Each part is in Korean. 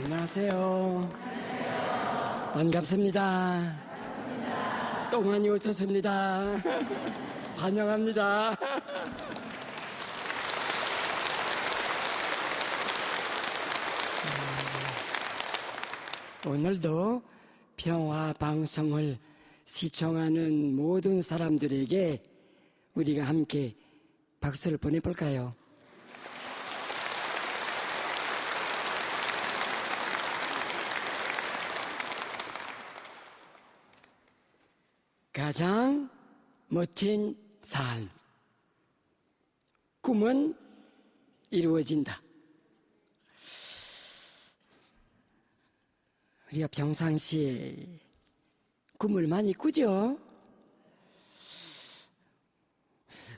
안녕하세요. 반갑습니다. 또 많이 오셨습니다. 환영합니다. 오늘도 평화 방송을 시청하는 모든 사람들에게 우리가 함께 박수를 보내볼까요? 가장 멋진 삶. 꿈은 이루어진다. 우리가 평상시에 꿈을 많이 꾸죠?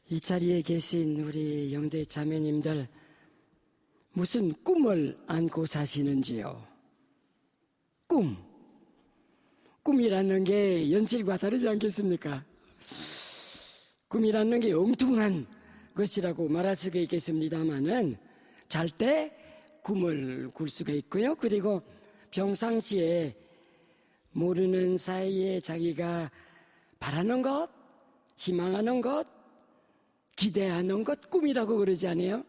이 자리에 계신 우리 영대 자매님들 무슨 꿈을 안고 사시는지요? 꿈이라는 게 현실과 다르지 않겠습니까? 꿈이라는 게 엉뚱한 것이라고 말할 수가 있겠습니다만은 잘 때 꿈을 꿀 수가 있고요. 그리고 평상시에 모르는 사이에 자기가 바라는 것, 희망하는 것, 기대하는 것 꿈이라고 그러지 않아요?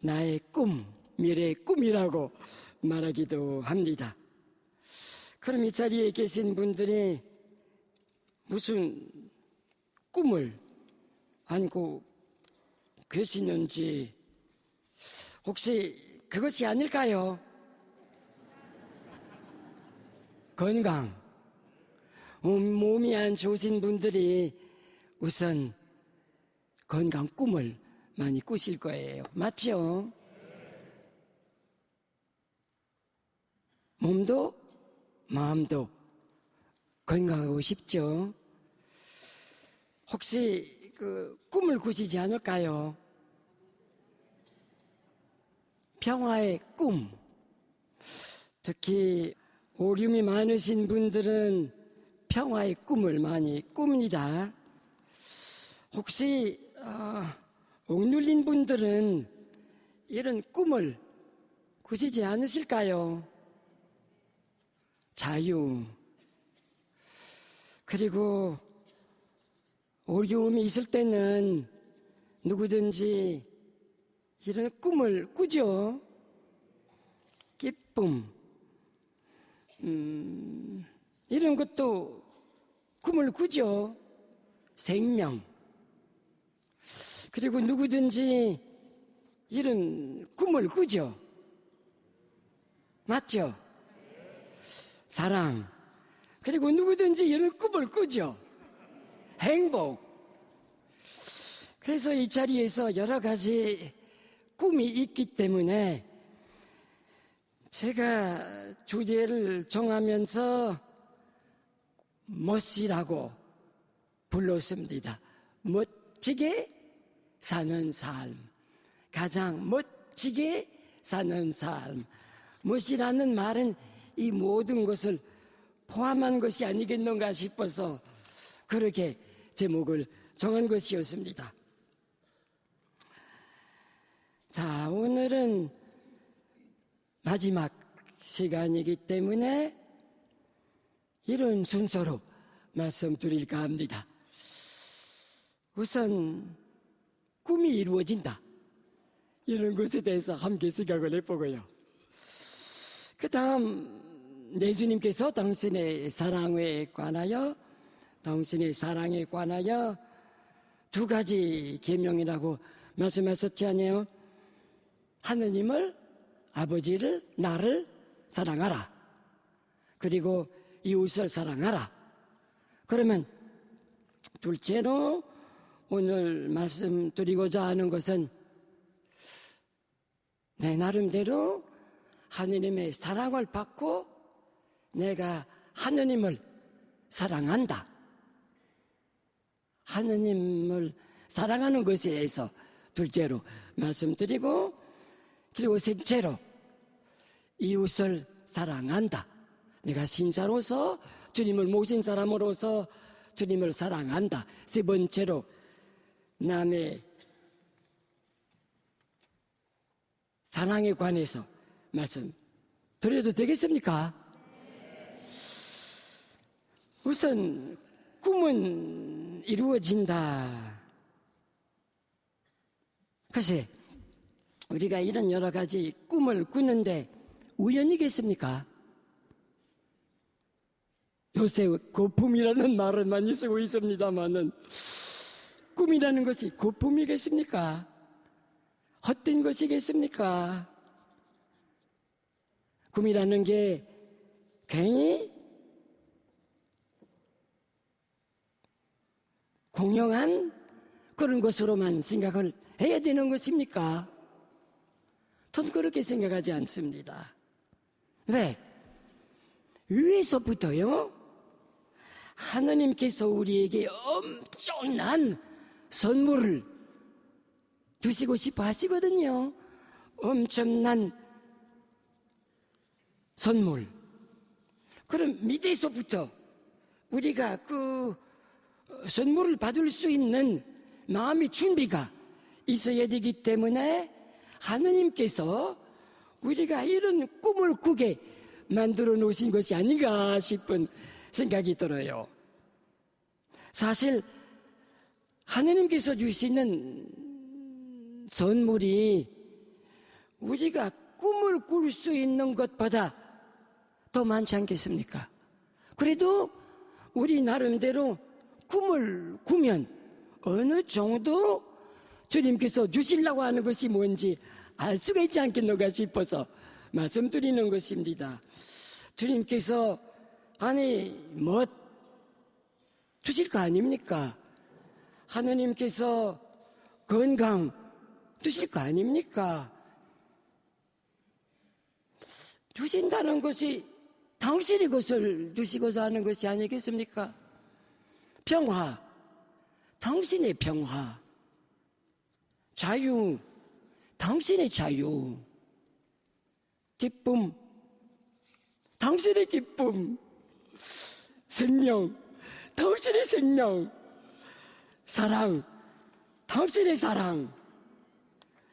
나의 꿈, 미래의 꿈이라고 말하기도 합니다. 그럼 이 자리에 계신 분들이 무슨 꿈을 안고 계시는지 혹시 그것이 아닐까요? 건강, 몸이 안 좋으신 분들이 우선 건강 꿈을 많이 꾸실 거예요. 맞죠? 몸도 마음도 건강하고 싶죠? 혹시 그 꿈을 꾸시지 않을까요? 평화의 꿈. 특히 오름이 많으신 분들은 평화의 꿈을 많이 꿉니다. 혹시 억눌린 분들은 이런 꿈을 꾸시지 않으실까요? 자유. 그리고 어려움이 있을 때는 누구든지 이런 꿈을 꾸죠. 기쁨. 이런 것도 꿈을 꾸죠. 생명. 그리고 누구든지 이런 꿈을 꾸죠. 맞죠? 사랑. 그리고 누구든지 이런 꿈을 꾸죠. 행복. 그래서 이 자리에서 여러 가지 꿈이 있기 때문에 제가 주제를 정하면서 멋이라고 불렀습니다. 멋지게 사는 삶. 가장 멋지게 사는 삶. 멋이라는 말은 이 모든 것을 포함한 것이 아니겠는가 싶어서 그렇게 제목을 정한 것이었습니다. 자, 오늘은 마지막 시간이기 때문에 이런 순서로 말씀드릴까 합니다. 우선 꿈이 이루어진다. 이런 것에 대해서 함께 생각을 해보고요. 그 다음 예수님께서 당신의 사랑에 관하여 두 가지 계명이라고 말씀하셨지 않아요? 하느님을, 아버지를, 나를 사랑하라. 그리고 이웃을 사랑하라. 그러면 둘째로 오늘 말씀드리고자 하는 것은 내 나름대로 하느님의 사랑을 받고 내가 하느님을 사랑한다. 하느님을 사랑하는 것에 대해서 둘째로 말씀드리고, 그리고 셋째로 이웃을 사랑한다. 내가 신자로서 주님을 모신 사람으로서 주님을 사랑한다. 세 번째로 남의 사랑에 관해서 드려도 되겠습니까? 우선 꿈은 이루어진다. 글쎄, 우리가 이런 여러 가지 꿈을 꾸는데 우연이겠습니까? 요새 거품이라는 말을 많이 쓰고 있습니다만은 꿈이라는 것이 거품이겠습니까? 헛된 것이겠습니까? 꿈이라는 게 괜히 공영한 그런 것으로만 생각을 해야 되는 것입니까? 전 그렇게 생각하지 않습니다. 왜? 위에서부터요, 하나님께서 우리에게 엄청난 선물을 주시고 싶어 하시거든요. 엄청난 선물. 그럼 밑에서부터 우리가 그 선물을 받을 수 있는 마음의 준비가 있어야 되기 때문에 하느님께서 우리가 이런 꿈을 꾸게 만들어 놓으신 것이 아닌가 싶은 생각이 들어요. 사실 하느님께서 주시는 선물이 우리가 꿈을 꿀 수 있는 것보다 더 많지 않겠습니까? 그래도 우리 나름대로 꿈을 꾸면 어느 정도 주님께서 주시려고 하는 것이 뭔지 알 수가 있지 않겠는가 싶어서 말씀드리는 것입니다. 주님께서 뭐 주실 거 아닙니까? 하느님께서 건강 주실 거 아닙니까? 주신다는 것이 당신이 것을 주시고자 하는 것이 아니겠습니까? 평화, 당신의 평화. 자유, 당신의 자유. 기쁨, 당신의 기쁨. 생명, 당신의 생명. 사랑, 당신의 사랑.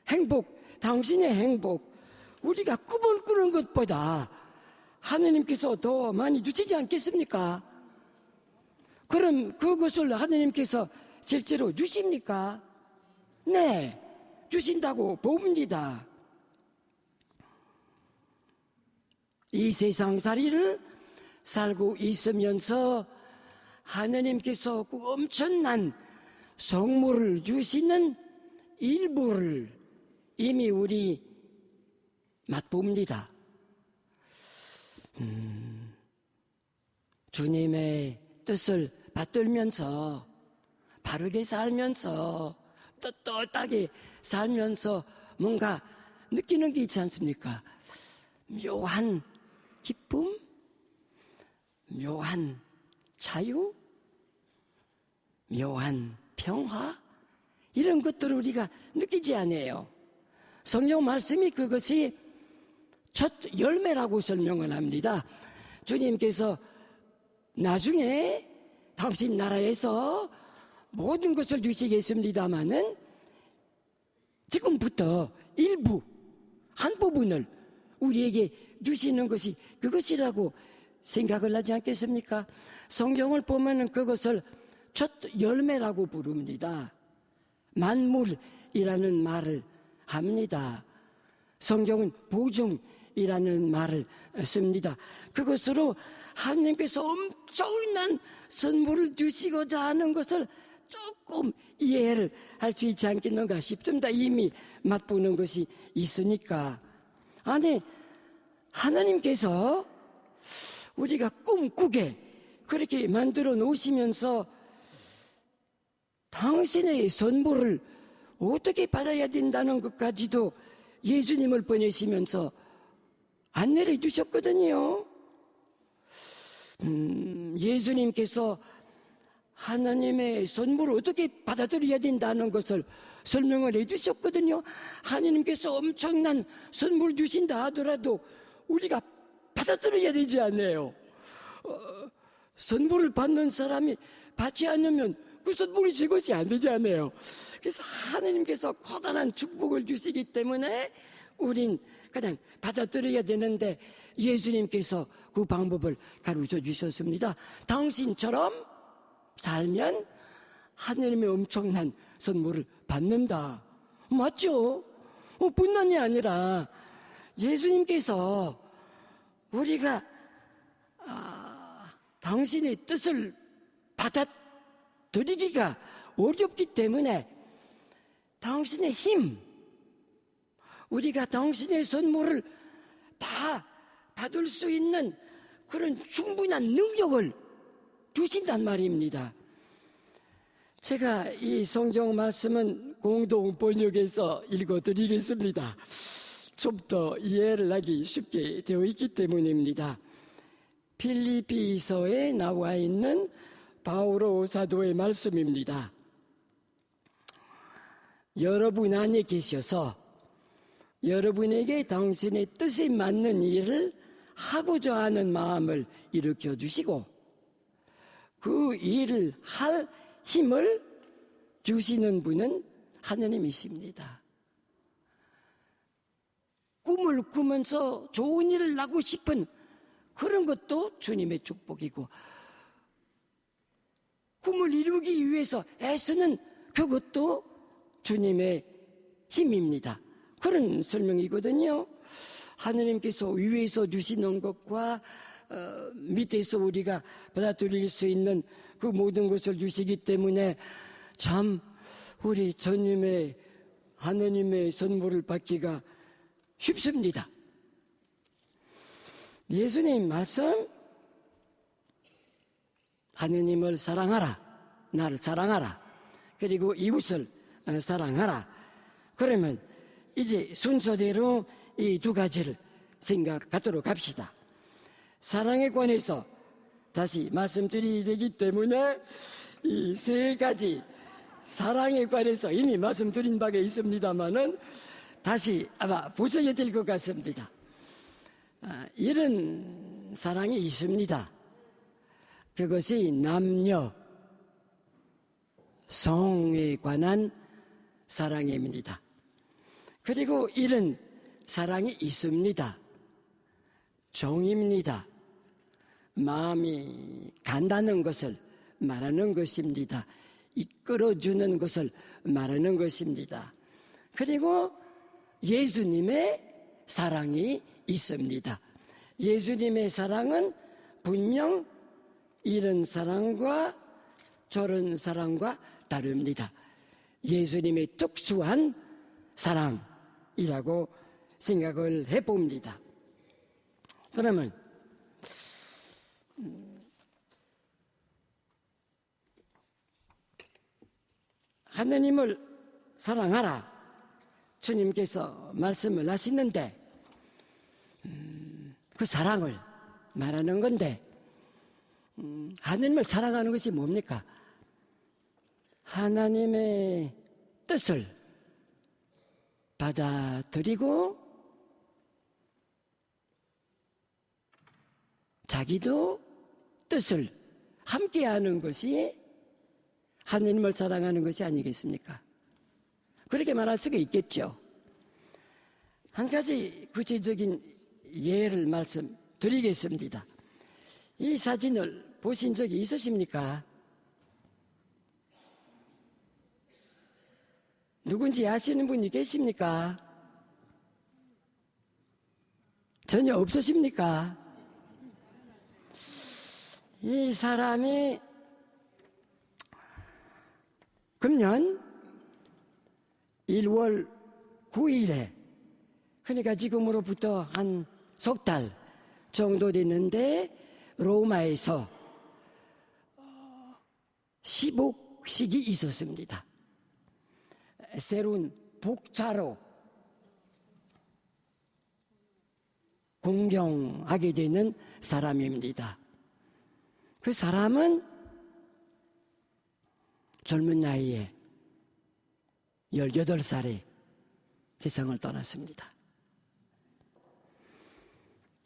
행복, 당신의 행복. 우리가 꿈을 꾸는 것보다 하느님께서 더 많이 주시지 않겠습니까? 그럼 그것을 하느님께서 실제로 주십니까? 네, 주신다고 봅니다. 이 세상살이를 살고 있으면서 하느님께서 그 엄청난 성물을 주시는 일부를 이미 우리 맛봅니다. 주님의 뜻을 받들면서 바르게 살면서 떳떳하게 살면서 뭔가 느끼는 게 있지 않습니까? 묘한 기쁨, 묘한 자유, 묘한 평화, 이런 것들을 우리가 느끼지 않아요. 성경 말씀이 그것이 첫 열매라고 설명을 합니다. 주님께서 나중에 당신 나라에서 모든 것을 주시겠습니다마는 지금부터 일부, 한 부분을 우리에게 주시는 것이 그것이라고 생각을 하지 않겠습니까? 성경을 보면은 그것을 첫 열매라고 부릅니다. 만물이라는 말을 합니다. 성경은 보증이라는 말을 씁니다. 그것으로 하나님께서 엄청난 선물을 주시고자 하는 것을 조금 이해를 할 수 있지 않겠는가 싶습니다. 이미 맛보는 것이 있으니까. 아니, 하나님께서 우리가 꿈꾸게 그렇게 만들어 놓으시면서 당신의 선물을 어떻게 받아야 된다는 것까지도 예수님을 보내시면서 안내를 주셨거든요. 예수님께서 하나님의 선물을 어떻게 받아들여야 된다는 것을 설명을 해주셨거든요. 하나님께서 엄청난 선물 주신다 하더라도 우리가 받아들여야 되지 않나요? 선물을 받는 사람이 받지 않으면 그 선물이 제 것이 안 되지 않나요? 그래서 하나님께서 커다란 축복을 주시기 때문에 우린 그냥 받아들여야 되는데 예수님께서 그 방법을 가르쳐 주셨습니다. 당신처럼 살면 하느님의 엄청난 선물을 받는다. 맞죠? 뿐만이 아니라 예수님께서 우리가 당신의 뜻을 받아들이기가 어렵기 때문에 당신의 힘, 우리가 당신의 선물을 다 받을 수 있는 그런 충분한 능력을 주신단 말입니다. 제가 이 성경 말씀은 공동 번역해서 읽어드리겠습니다. 좀 더 이해를 하기 쉽게 되어 있기 때문입니다. 필리피서에 나와 있는 바오로 사도의 말씀입니다. 여러분 안에 계셔서 여러분에게 당신의 뜻에 맞는 일을 하고자 하는 마음을 일으켜 주시고 그 일을 할 힘을 주시는 분은 하느님이십니다. 꿈을 꾸면서 좋은 일을 하고 싶은 그런 것도 주님의 축복이고, 꿈을 이루기 위해서 애쓰는 그것도 주님의 힘입니다. 그런 설명이거든요. 하느님께서 위에서 주시는 것과 밑에서 우리가 받아들일 수 있는 그 모든 것을 주시기 때문에 참 우리 주님의 하느님의 선물을 받기가 쉽습니다. 예수님 말씀, 하느님을 사랑하라, 나를 사랑하라, 그리고 이웃을 사랑하라. 그러면 이제 순서대로 이 두 가지를 생각하도록 합시다. 사랑에 관해서 다시 말씀드리기 되기 때문에 이 세 가지 사랑에 관해서 이미 말씀드린 바가 있습니다만은 다시 아마 보셔야 될 것 같습니다. 이런 사랑이 있습니다. 그것이 남녀, 성에 관한 사랑입니다. 그리고 이런 사랑이 있습니다. 정입니다. 마음이 간다는 것을 말하는 것입니다. 이끌어주는 것을 말하는 것입니다. 그리고 예수님의 사랑이 있습니다. 예수님의 사랑은 분명 이런 사랑과 저런 사랑과 다릅니다. 예수님의 특수한 사랑이라고 생각을 해봅니다. 그러면 하느님을 사랑하라 주님께서 말씀을 하시는데 그 사랑을 말하는 건데 하느님을 사랑하는 것이 뭡니까? 하나님의 뜻을 받아들이고 자기도 뜻을 함께하는 것이 하느님을 사랑하는 것이 아니겠습니까? 그렇게 말할 수가 있겠죠. 한 가지 구체적인 예를 말씀드리겠습니다. 이 사진을 보신 적이 있으십니까? 누군지 아시는 분이 계십니까? 전혀 없으십니까? 이 사람이 금년 1월 9일에 그러니까 지금으로부터 한 석 달 정도 됐는데 로마에서 시복식이 있었습니다. 새로운 복자로 공경하게 되는 사람입니다. 그 사람은 젊은 나이에 18살에 세상을 떠났습니다.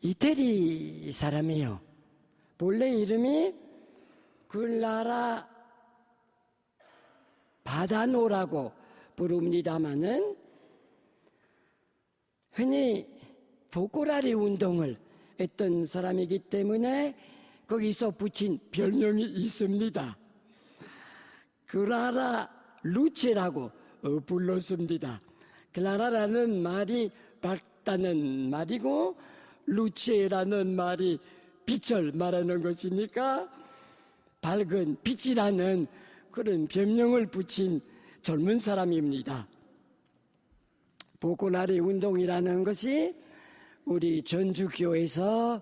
이태리 사람이에요. 본래 이름이 글라라 바다노라고 부릅니다마는 흔히 보꼬라리 운동을 했던 사람이기 때문에 거기서 붙인 별명이 있습니다. 클라라 루체라고 불렀습니다. 클라라라는 말이 밝다는 말이고 루체라는 말이 빛을 말하는 것이니까 밝은 빛이라는 그런 별명을 붙인 젊은 사람입니다. 보꼬라리 운동이라는 것이 우리 전주교에서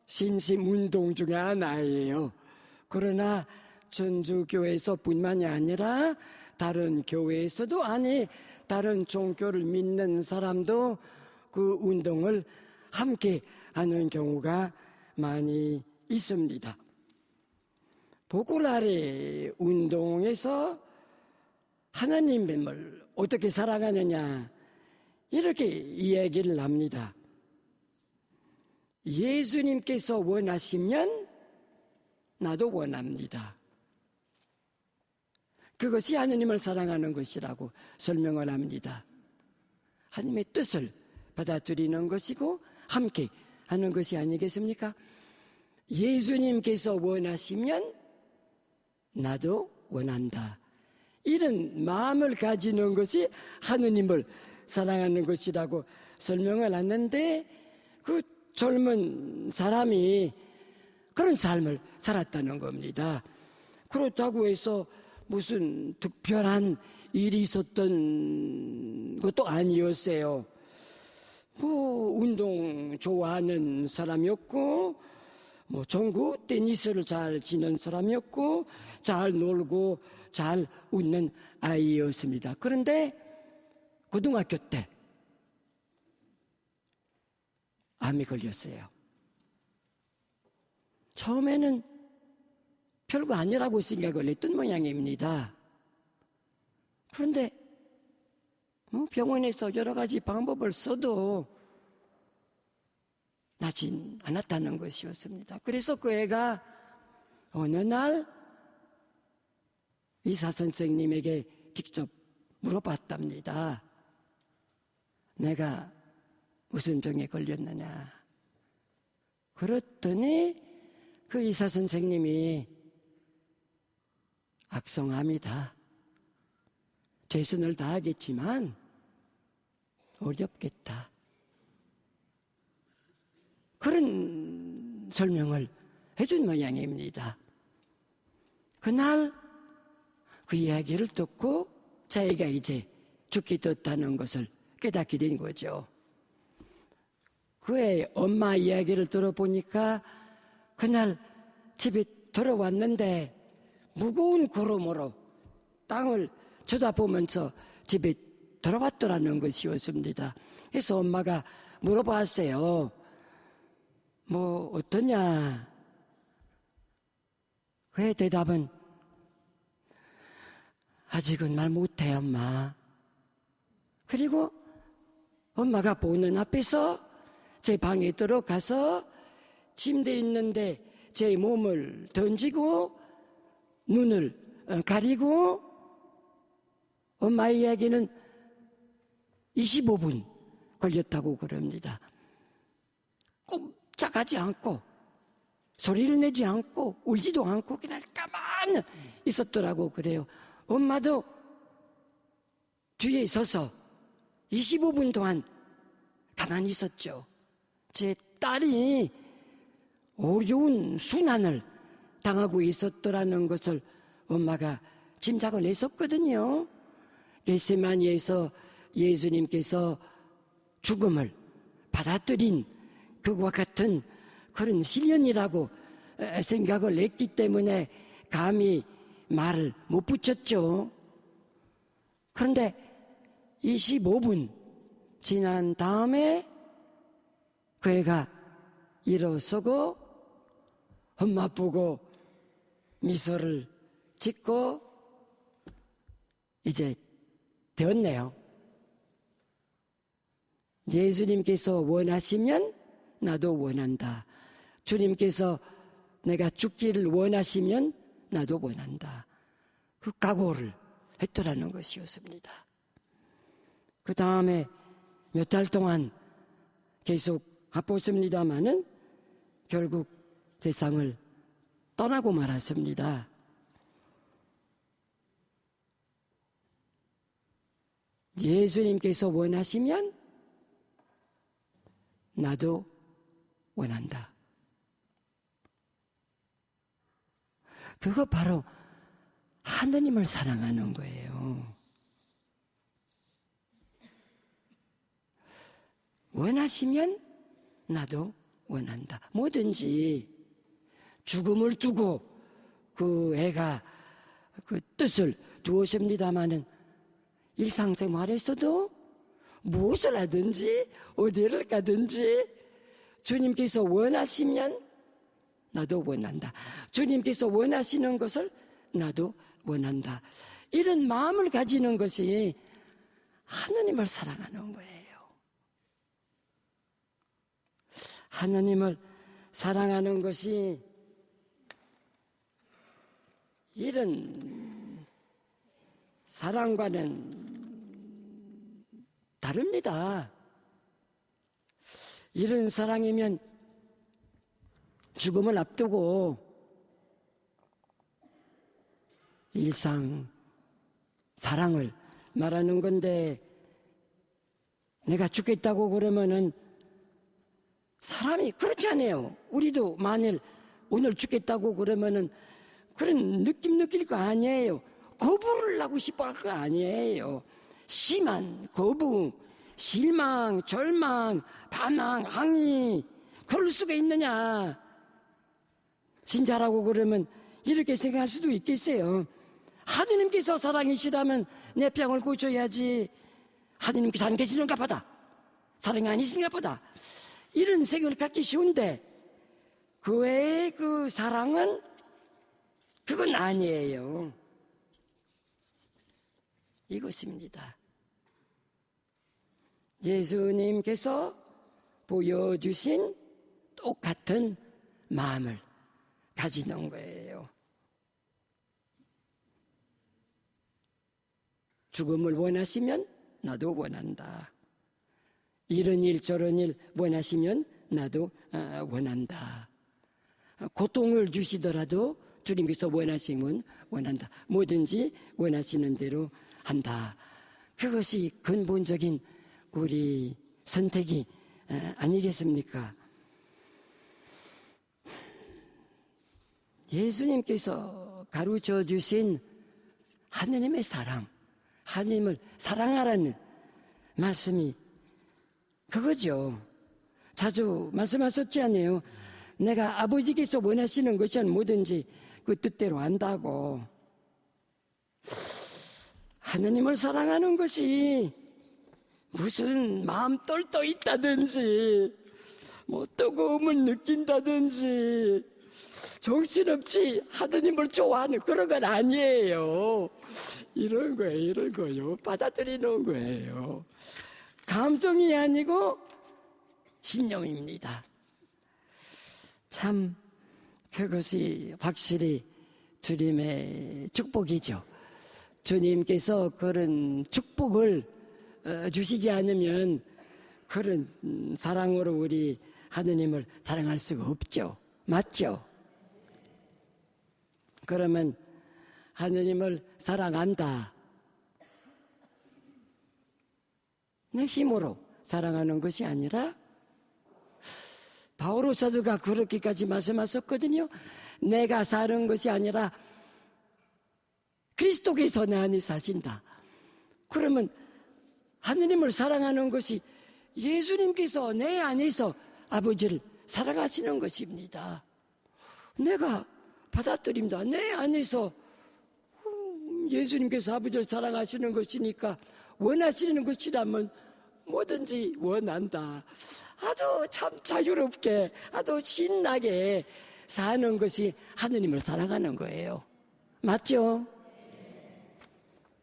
신심운동 중에 하나예요. 그러나 전주교에서 뿐만이 아니라 다른 교회에서도 다른 종교를 믿는 사람도 그 운동을 함께 하는 경우가 많이 있습니다. 보꼬라리 운동에서 하나님을 어떻게 사랑하느냐 이렇게 이야기를 합니다. 예수님께서 원하시면 나도 원합니다. 그것이 하느님을 사랑하는 것이라고 설명을 합니다. 하나님의 뜻을 받아들이는 것이고 함께 하는 것이 아니겠습니까? 예수님께서 원하시면 나도 원한다. 이런 마음을 가지는 것이 하느님을 사랑하는 것이라고 설명을 하는데 그 젊은 사람이 그런 삶을 살았다는 겁니다. 그렇다고 해서 무슨 특별한 일이 있었던 것도 아니었어요. 운동 좋아하는 사람이었고, 전국 테니스를 잘 치는 사람이었고, 잘 놀고, 잘 웃는 아이였습니다. 그런데 고등학교 때 암이 걸렸어요. 처음에는 별거 아니라고 생각을 했던 모양입니다. 그런데 병원에서 여러 가지 방법을 써도 낫진 않았다는 것이었습니다. 그래서 그 애가 어느 날 의사 선생님에게 직접 물어봤답니다. 내가 무슨 병에 걸렸느냐. 그랬더니 그 의사 선생님이 악성암이다. 최선을 다하겠지만 어렵겠다. 그런 설명을 해준 모양입니다. 그날 그 이야기를 듣고 자기가 이제 죽게 됐다는 것을 깨닫게 된 거죠. 그의 엄마 이야기를 들어보니까 그날 집에 들어왔는데 무거운 걸음으로 땅을 쳐다보면서 집에 들어왔더라는 것이었습니다. 그래서 엄마가 물어봤어요. 어떠냐? 그의 대답은 아직은 말 못해, 엄마. 그리고 엄마가 보는 앞에서 제 방에 들어가서 침대에 있는데 제 몸을 던지고 눈을 가리고 엄마의 이야기는 25분 걸렸다고 그럽니다. 꼼짝하지 않고 소리를 내지 않고 울지도 않고 그냥 가만히 있었더라고 그래요. 엄마도 뒤에 서서 25분 동안 가만히 있었죠. 제 딸이 어려운 순환을 당하고 있었더라는 것을 엄마가 짐작을 했었거든요. 겟세마니에서 예수님께서 죽음을 받아들인 그와 같은 그런 시련이라고 생각을 했기 때문에 감히 말을 못 붙였죠. 그런데 25분 지난 다음에 그 애가 일어서고 엄마 보고 미소를 짓고 이제 되었네요. 예수님께서 원하시면 나도 원한다. 주님께서 내가 죽기를 원하시면 나도 원한다. 그 각오를 했더라는 것이었습니다. 그 다음에 몇 달 동안 계속 아팠습니다마는 결국 세상을 떠나고 말았습니다. 예수님께서 원하시면 나도 원한다. 그거 바로 하느님을 사랑하는 거예요. 원하시면 나도 원한다. 뭐든지 죽음을 두고 그 애가 그 뜻을 두었습니다마는 일상생활에서도 무엇을 하든지 어디를 가든지 주님께서 원하시면 나도 원한다. 주님께서 원하시는 것을 나도 원한다. 이런 마음을 가지는 것이 하느님을 사랑하는 거예요. 하느님을 사랑하는 것이 이런 사랑과는 다릅니다. 이런 사랑이면 죽음을 앞두고 일상 사랑을 말하는 건데, 내가 죽겠다고 그러면은 사람이 그렇지 않아요. 우리도 만일 오늘 죽겠다고 그러면은 그런 느낌 느낄 거 아니에요. 거부를 하고 싶어 할 거 아니에요. 심한 거부, 실망, 절망, 반항, 항의, 그럴 수가 있느냐. 신자라고 그러면 이렇게 생각할 수도 있겠어요. 하느님께서 사랑이시다면 내 병을 고쳐야지. 하느님께서 안 계시는가 보다. 사랑이 아니신가 보다. 이런 생각을 갖기 쉬운데 그 외의 그 사랑은 그건 아니에요. 이것입니다. 예수님께서 보여주신 똑같은 마음을 가지는 거예요. 죽음을 원하시면 나도 원한다. 이런 일 저런 일 원하시면 나도 원한다. 고통을 주시더라도 주님께서 원하시면 원한다. 뭐든지 원하시는 대로 한다. 그것이 근본적인 우리 선택이 아니겠습니까? 예수님께서 가르쳐 주신 하느님의 사랑, 하느님을 사랑하라는 말씀이 그거죠. 자주 말씀하셨지 않아요? 내가 아버지께서 원하시는 것은 뭐든지 그 뜻대로 한다고. 하느님을 사랑하는 것이 무슨 마음 떨떠 있다든지 뭐 뜨거움을 느낀다든지 정신없이 하느님을 좋아하는 그런 건 아니에요. 이런 거예요. 이런 거요. 받아들이는 거예요. 감정이 아니고 신념입니다. 참 그것이 확실히 주님의 축복이죠. 주님께서 그런 축복을 주시지 않으면 그런 사랑으로 우리 하느님을 사랑할 수가 없죠. 맞죠? 그러면 하느님을 사랑한다. 내 힘으로 사랑하는 것이 아니라 바오로 사도가 그렇게까지 말씀하셨거든요. 내가 사는 것이 아니라 그리스도께서 내 안에 사신다. 그러면 하느님을 사랑하는 것이 예수님께서 내 안에서 아버지를 사랑하시는 것입니다. 내가 받아들입니다. 내 안에서 예수님께서 아버지를 사랑하시는 것이니까 원하시는 것이라면 뭐든지 원한다. 아주 참 자유롭게, 아주 신나게 사는 것이 하느님을 사랑하는 거예요. 맞죠?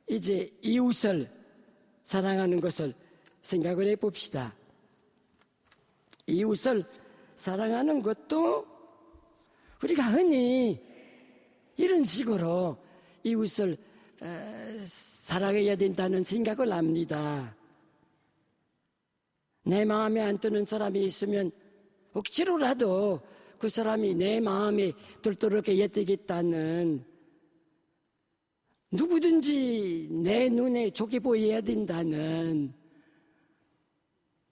이제 이웃을 사랑하는 것을 생각을 해봅시다. 이웃을 사랑하는 것도 우리가 흔히 이런 식으로 이웃을 사랑해야 된다는 생각을 합니다. 내 마음에 안 드는 사람이 있으면 억지로라도 그 사람이 내 마음에 들도록 해야 되겠다는, 누구든지 내 눈에 좋게 보여야 된다는,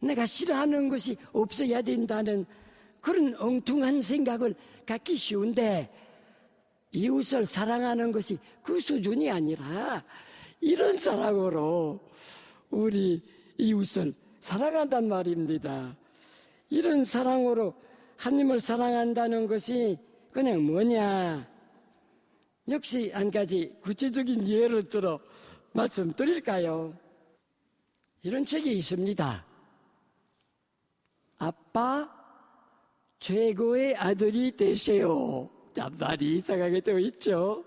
내가 싫어하는 것이 없어야 된다는 그런 엉뚱한 생각을 갖기 쉬운데, 이웃을 사랑하는 것이 그 수준이 아니라 이런 사랑으로 우리 이웃을 사랑한단 말입니다. 이런 사랑으로 하나님을 사랑한다는 것이 그냥 뭐냐? 역시 한 가지 구체적인 예를 들어 말씀드릴까요? 이런 책이 있습니다. 아빠 최고의 아들이 되세요. 자, 말이 이상하게 되어 있죠.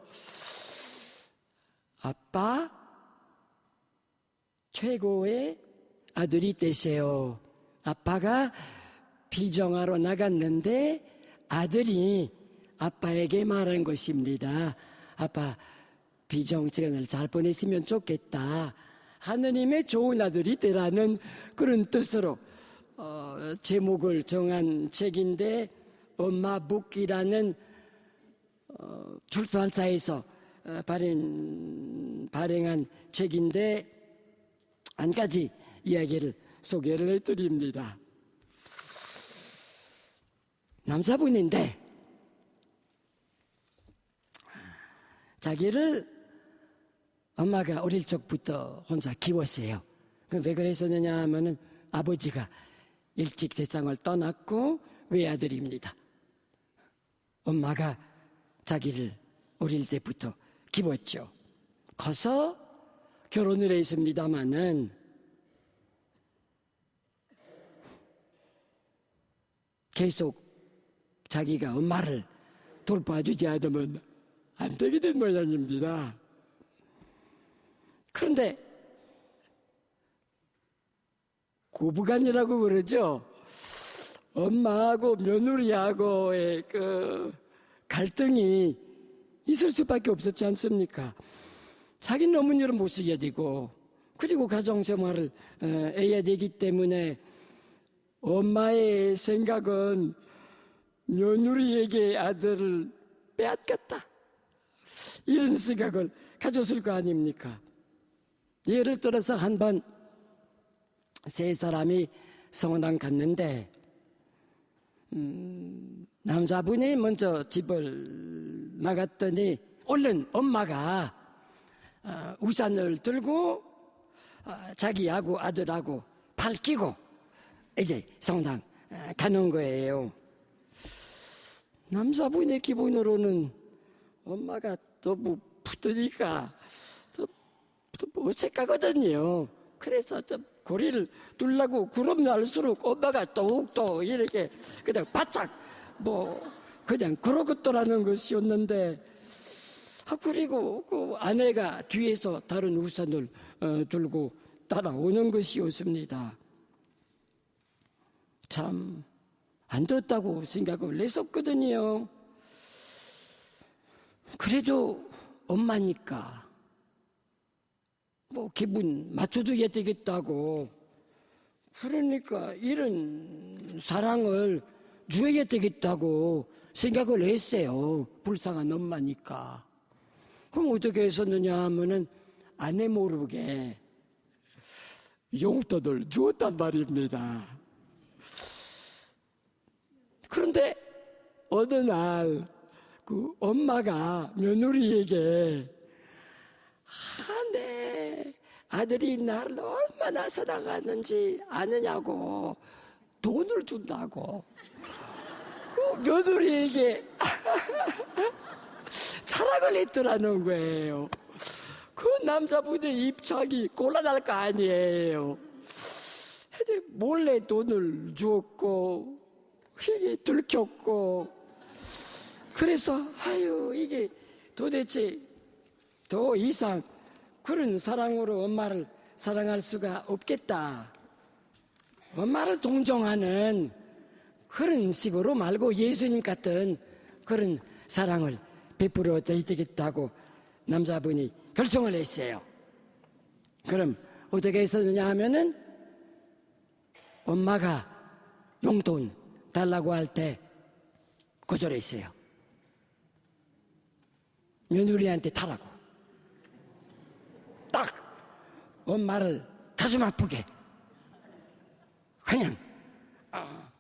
아빠 최고의 아들이 되세요. 아빠가 비정하러 나갔는데 아들이 아빠에게 말한 것입니다. 아빠, 비정 시간을 잘 보냈으면 좋겠다. 하느님의 좋은 아들이 되라는 그런 뜻으로 제목을 정한 책인데, 엄마 북이라는 출판사에서 발행한 책인데, 한 가지 이야기를 소개를 해드립니다. 남자분인데 자기를 엄마가 어릴 적부터 혼자 키웠어요. 왜 그랬었느냐 하면은 아버지가 일찍 세상을 떠났고 외아들입니다. 엄마가 자기를 어릴 때부터 키웠죠. 커서 결혼을 했습니다마는 계속 자기가 엄마를 돌봐주지 않으면 안 되게 된 모양입니다. 그런데 고부간이라고 그러죠. 엄마하고 며느리하고의 그 갈등이 있을 수밖에 없었지 않습니까? 자기는 어머니를 못 쓰게 되고, 그리고 가정생활을 해야 되기 때문에 엄마의 생각은 며느리에게 아들을 빼앗겼다, 이런 생각을 가졌을 거 아닙니까? 예를 들어서 한 번 세 사람이 성당 갔는데 남자분이 먼저 집을 나갔더니 얼른 엄마가 우산을 들고 자기하고 아들하고 밝히고 이제 성당 가는 거예요. 남자분의 기분으로는 엄마가 너무 푸드니까 좀 어색하거든요. 그래서 좀 고리를 둘라고 그럼 날수록 엄마가 더욱더 이렇게 그냥 바짝 그냥 그러겠더라는 것이었는데, 그리고 그 아내가 뒤에서 다른 우산을 들고 따라오는 것이었습니다. 참 안 됐다고 생각을 했었거든요. 그래도 엄마니까 기분 맞춰줘야 되겠다고, 그러니까 이런 사랑을 줘야 되겠다고 생각을 했어요. 불쌍한 엄마니까. 그럼 어떻게 했었느냐 하면은 아내 모르게 용돈을 주었단 말입니다. 그런데 어느 날 그 엄마가 며느리에게 내 아들이 나를 얼마나 사랑하는지 아느냐고 돈을 준다고 그 며느리에게 자랑을 했더라는 거예요. 그 남자분의 입장이 곤란할 거 아니에요. 몰래 돈을 주었고 이게 들켰고, 그래서 이게 도대체 더 이상 그런 사랑으로 엄마를 사랑할 수가 없겠다. 엄마를 동정하는 그런 식으로 말고 예수님 같은 그런 사랑을 베풀어야 되겠다고 남자분이 결정을 했어요. 그럼 어떻게 했었느냐 하면은 엄마가 용돈 달라고 할 때 거절했어요. 며느리한테 타라고. 딱 엄마를 가슴 아프게 그냥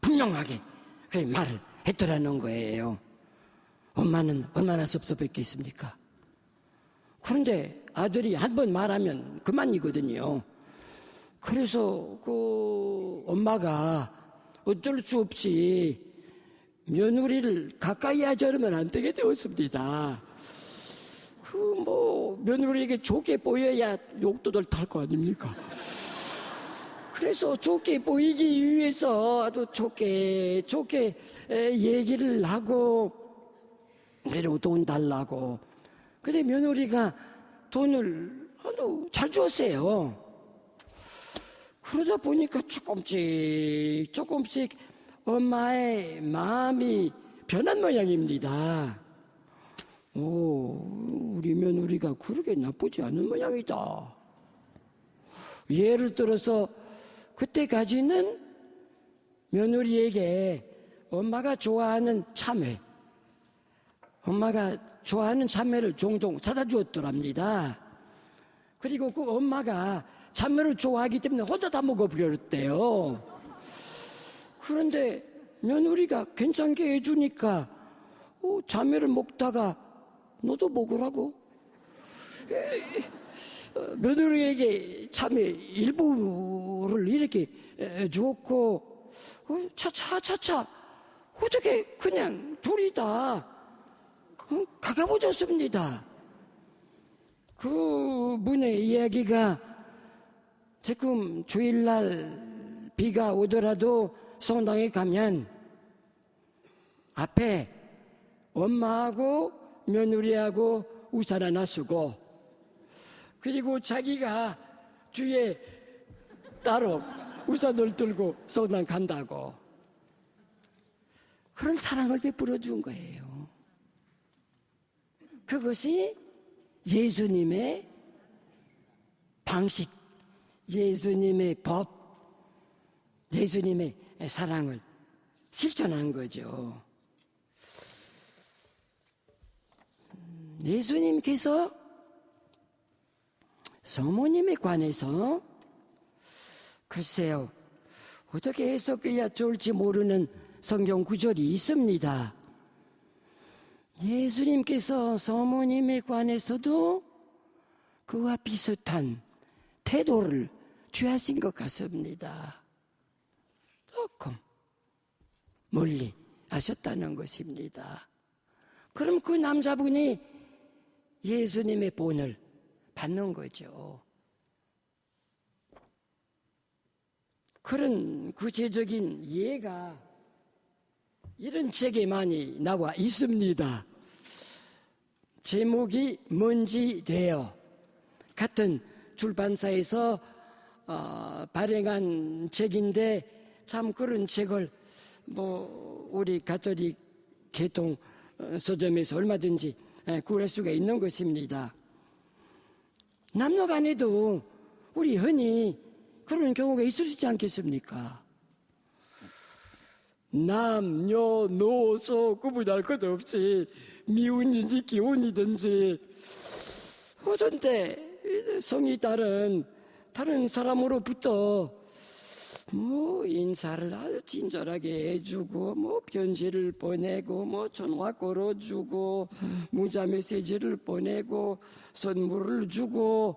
분명하게 그 말을 했더라는 거예요. 엄마는 얼마나 섭섭했겠습니까? 그런데 아들이 한 번 말하면 그만이거든요. 그래서 그 엄마가 어쩔 수 없이 며느리를 가까이 하자면 안 되게 되었습니다. 며느리에게 좋게 보여야 욕도 덜 탈 거 아닙니까? 그래서 좋게 보이기 위해서 아주 좋게 얘기를 하고, 내려 돈 달라고. 근데 며느리가 돈을 아주 잘 줬어요. 그러다 보니까 조금씩 엄마의 마음이 변한 모양입니다. 우리 며느리가 그렇게 나쁘지 않은 모양이다. 예를 들어서 그때까지는 며느리에게 엄마가 좋아하는 참외, 엄마가 좋아하는 참외를 종종 사다 주었더랍니다. 그리고 그 엄마가 참외를 좋아하기 때문에 혼자 다 먹어버렸대요. 그런데 며느리가 괜찮게 해주니까 참외를 먹다가 너도 먹으라고. 며느리에게 참외 일부를 이렇게 주었고, 차차 어떻게 그냥 둘이 다 가까워졌습니다. 그 분의 이야기가 지금 주일날 비가 오더라도 성당에 가면 앞에 엄마하고 며느리하고 우산 하나 쓰고, 그리고 자기가 뒤에 따로 우산을 들고 성당 간다고, 그런 사랑을 베풀어 준 거예요. 그것이 예수님의 방식, 예수님의 법, 예수님의 사랑을 실천한 거죠. 예수님께서 성모님에 관해서 글쎄요, 어떻게 해석해야 좋을지 모르는 성경 구절이 있습니다. 예수님께서 성모님에 관해서도 그와 비슷한 태도를 취하신 것 같습니다. 조금 멀리 하셨다는 것입니다. 그럼 그 남자분이 예수님의 본을 받는 거죠. 그런 구체적인 예가 이런 책에 많이 나와 있습니다. 제목이 뭔지 돼요. 같은 출판사에서 발행한 책인데, 참 그런 책을 우리 가톨릭 개통 서점에서 얼마든지 구할 수가 있는 것입니다. 남녀간에도 우리 흔히 그런 경우가 있을 수 있지 않겠습니까? 남녀노소 구분할 것 없이 미운인지 기운이든지 어떤 때 성이 다른 사람으로부터 인사를 아주 친절하게 해주고, 편지를 보내고, 전화 걸어주고, 문자 메시지를 보내고, 선물을 주고,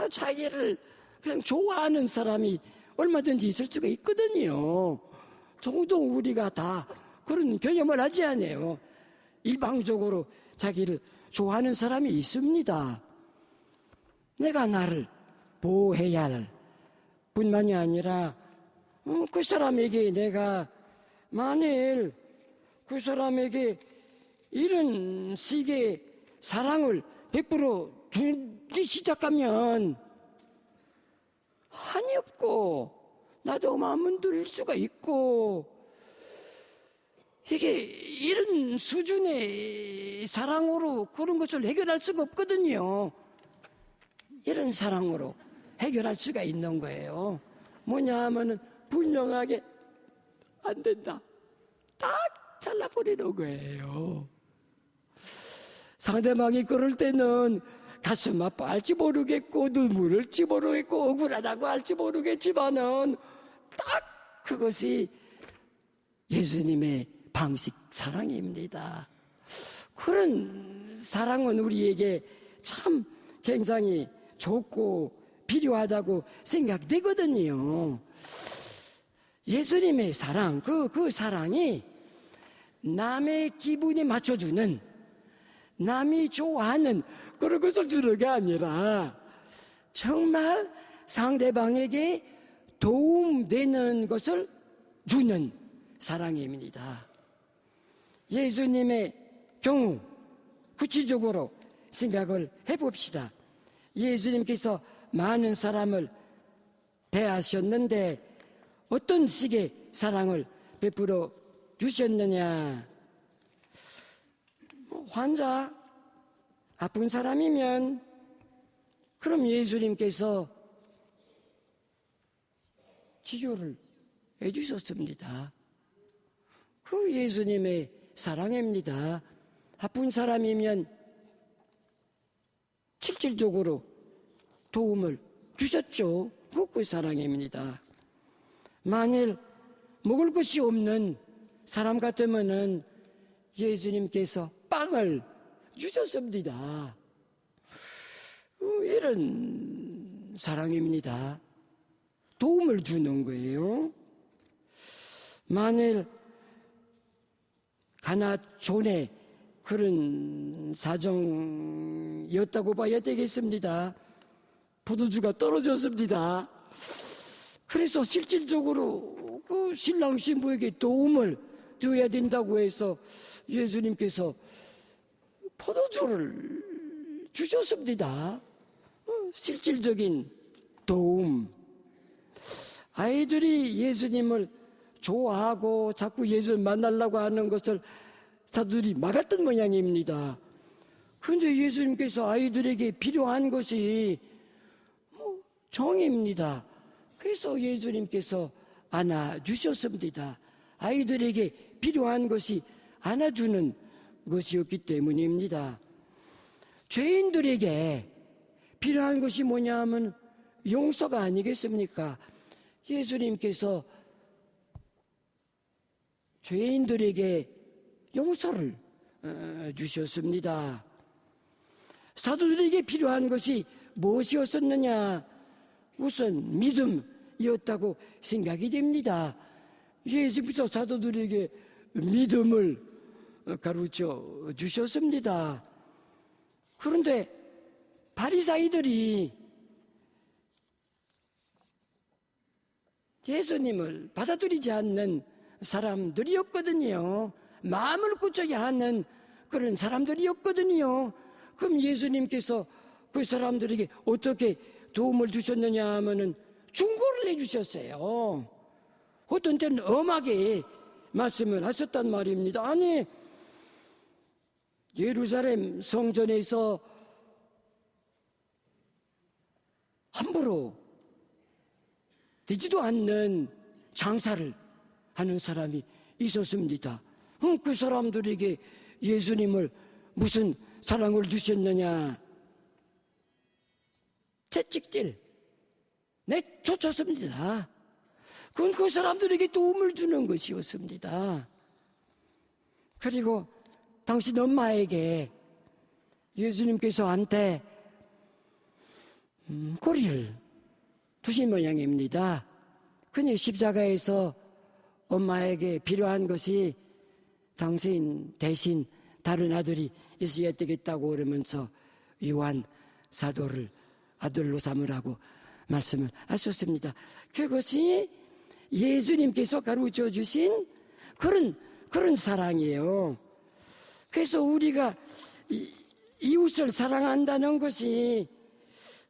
자기를 그냥 좋아하는 사람이 얼마든지 있을 수가 있거든요. 종종 우리가 다 그런 경험을 하지 않아요. 일방적으로 자기를 좋아하는 사람이 있습니다. 내가 나를 보호해야 할 뿐만이 아니라 그 사람에게 내가 만일 그 사람에게 이런 식의 사랑을 베풀어 주기 시작하면 한이 없고 나도 마음은 들릴 수가 있고, 이게 이런 수준의 사랑으로 그런 것을 해결할 수가 없거든요. 이런 사랑으로 해결할 수가 있는 거예요. 뭐냐 하면은 분명하게 안 된다. 딱 잘라버리는 거예요. 상대방이 그럴 때는 가슴 아파할지 모르겠고 눈물을 흘지 모르겠고 억울하다고 할지 모르겠지만은 딱 그것이 예수님의 방식 사랑입니다. 그런 사랑은 우리에게 참 굉장히 좋고 필요하다고 생각되거든요. 예수님의 사랑, 그 사랑이 남의 기분에 맞춰주는, 남이 좋아하는 그런 것을 주는 게 아니라 정말 상대방에게 도움되는 것을 주는 사랑입니다. 예수님의 경우 구체적으로 생각을 해봅시다. 예수님께서 많은 사람을 대하셨는데 어떤 식의 사랑을 베풀어 주셨느냐? 환자, 아픈 사람이면 그럼 예수님께서 치료를 해주셨습니다. 그 예수님의 사랑입니다. 아픈 사람이면 실질적으로 도움을 주셨죠. 그 사랑입니다. 만일 먹을 것이 없는 사람 같으면은 예수님께서 빵을 주셨습니다. 이런 사랑입니다. 도움을 주는 거예요. 만일 가나존의 그런 사정이었다고 봐야 되겠습니다. 포도주가 떨어졌습니다. 그래서 실질적으로 그 신랑 신부에게 도움을 줘야 된다고 해서 예수님께서 포도주를 주셨습니다. 실질적인 도움. 아이들이 예수님을 좋아하고 자꾸 예수를 만나려고 하는 것을 사도들이 막았던 모양입니다. 그런데 예수님께서 아이들에게 필요한 것이 정입니다. 그래서 예수님께서 안아주셨습니다. 아이들에게 필요한 것이 안아주는 것이었기 때문입니다. 죄인들에게 필요한 것이 뭐냐 하면 용서가 아니겠습니까? 예수님께서 죄인들에게 용서를 주셨습니다. 사도들에게 필요한 것이 무엇이었었느냐? 우선 믿음이었다고 생각이 됩니다. 예수님께서 사도들에게 믿음을 가르쳐 주셨습니다. 그런데 바리사이들이 예수님을 받아들이지 않는 사람들이었거든요. 마음을 굳혀야 하는 그런 사람들이었거든요. 그럼 예수님께서 그 사람들에게 어떻게 도움을 주셨느냐 하면은 중고를 해주셨어요. 어떤 때는 엄하게 말씀을 하셨단 말입니다. 아니, 예루살렘 성전에서 함부로 되지도 않는 장사를 하는 사람이 있었습니다. 그 사람들에게 예수님을 무슨 사랑을 주셨느냐? 채찍질 내쫓았습니다. 그건 그 사람들에게 도움을 주는 것이었습니다. 그리고 당신 엄마에게 예수님께서 한테 꼬리를 두신 모양입니다. 그니 십자가에서 엄마에게 필요한 것이 당신 대신 다른 아들이 있어야 되겠다고 그러면서 요한 사도를 아들로 삼으라고 말씀을 하셨습니다. 그것이 예수님께서 가르쳐 주신 그런 사랑이에요. 그래서 우리가 이웃을 사랑한다는 것이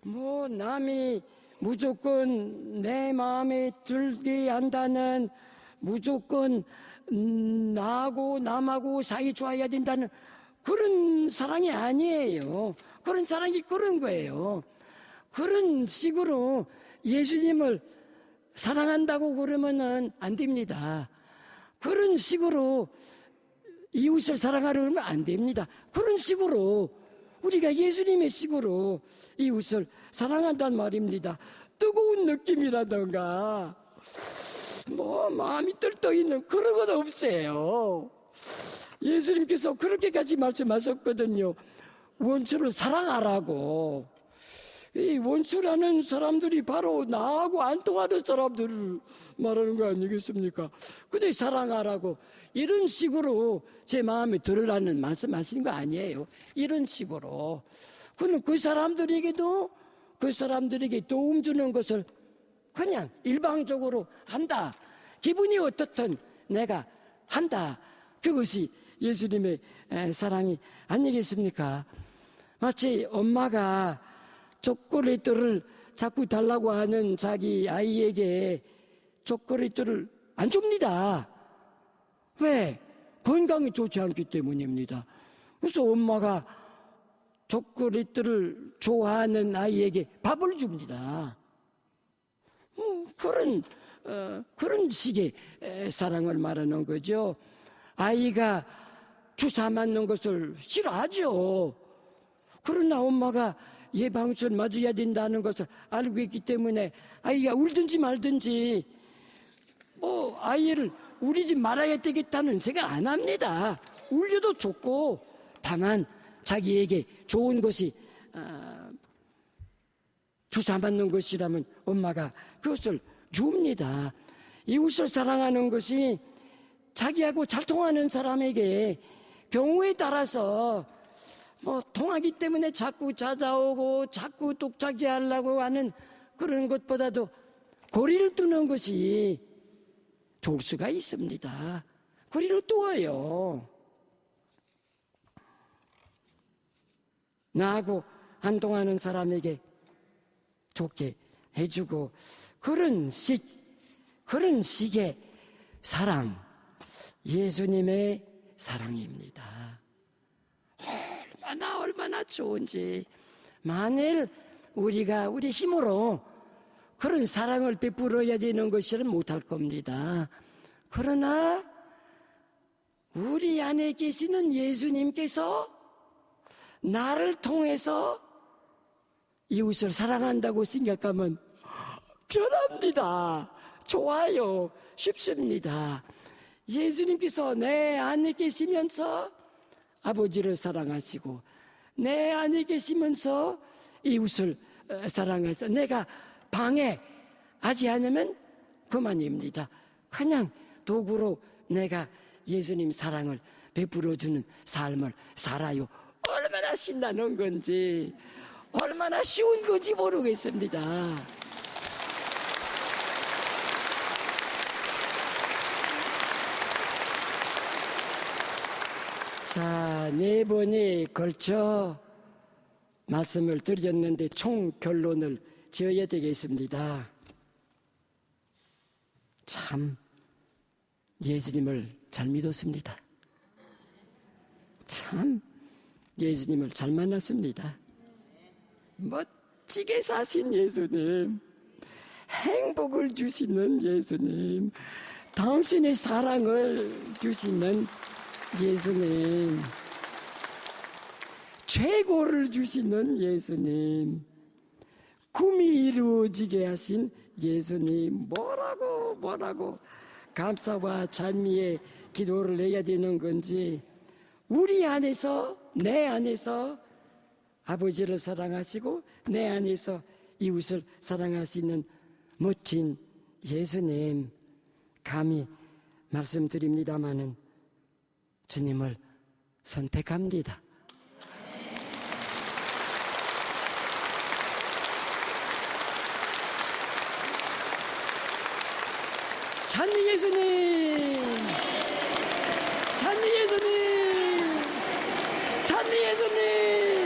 남이 무조건 내 마음에 들게 한다는, 무조건 나하고 남하고 사이 좋아야 된다는 그런 사랑이 아니에요. 그런 사랑이 그런 거예요. 그런 식으로 예수님을 사랑한다고 그러면은 안 됩니다. 그런 식으로 이웃을 사랑하려면 안 됩니다. 그런 식으로 우리가 예수님의 식으로 이웃을 사랑한단 말입니다. 뜨거운 느낌이라던가 마음이 떨떠있는 그런 건 없어요. 예수님께서 그렇게까지 말씀하셨거든요. 원수를 사랑하라고. 이 원수라는 사람들이 바로 나하고 안 통하는 사람들을 말하는 거 아니겠습니까? 근데 사랑하라고 이런 식으로 제 마음에 들으라는 말씀하시는 거 아니에요. 이런 식으로. 그럼 그 사람들에게도 그 사람들에게 도움 주는 것을 그냥 일방적으로 한다. 기분이 어떻든 내가 한다. 그것이 예수님의 사랑이 아니겠습니까? 마치 엄마가 초콜릿을 자꾸 달라고 하는 자기 아이에게 초콜릿을 안 줍니다. 왜? 건강이 좋지 않기 때문입니다. 그래서 엄마가 초콜릿을 좋아하는 아이에게 밥을 줍니다. 그런 식의 사랑을 말하는 거죠. 아이가 주사 맞는 것을 싫어하죠. 그러나 엄마가 예방주사를 맞아야 된다는 것을 알고 있기 때문에 아이가 울든지 말든지 아이를 울리지 말아야 되겠다는 생각 안 합니다. 울려도 좋고 다만 자기에게 좋은 것이 주사 맞는 것이라면 엄마가 그것을 줍니다. 이웃을 사랑하는 것이 자기하고 잘 통하는 사람에게 경우에 따라서 통하기 때문에 자꾸 찾아오고 자꾸 독차지 하려고 하는 그런 것보다도 거리를 두는 것이 좋을 수가 있습니다. 거리를 두어요. 나하고 안 통하는 사람에게 좋게 해주고 그런 식의 사랑, 예수님의 사랑입니다. 얼마나 좋은지. 만일 우리가 우리 힘으로 그런 사랑을 베풀어야 되는 것이라면 못할 겁니다. 그러나 우리 안에 계시는 예수님께서 나를 통해서 이웃을 사랑한다고 생각하면 편합니다. 좋아요. 쉽습니다. 예수님께서 내 안에 계시면서 아버지를 사랑하시고 내 안에 계시면서 이웃을 사랑해서 내가 방해하지 않으면 그만입니다. 그냥 도구로 내가 예수님 사랑을 베풀어주는 삶을 살아요. 얼마나 신나는 건지 얼마나 쉬운 건지 모르겠습니다. 자, 4번에 걸쳐 말씀을 드렸는데 총 결론을 지어야 되겠습니다. 참 예수님을 잘 믿었습니다. 참 예수님을 잘 만났습니다. 멋지게 사신 예수님, 행복을 주시는 예수님, 당신의 사랑을 주시는 예수님, 최고를 주시는 예수님, 꿈이 이루어지게 하신 예수님, 뭐라고 감사와 찬미의 기도를 해야 되는 건지, 우리 안에서, 내 안에서 아버지를 사랑하시고 내 안에서 이웃을 사랑하시는 멋진 예수님, 감히 말씀드립니다마는 주님을 선택합니다. 찬미 예수님, 찬미 예수님, 찬미 예수님.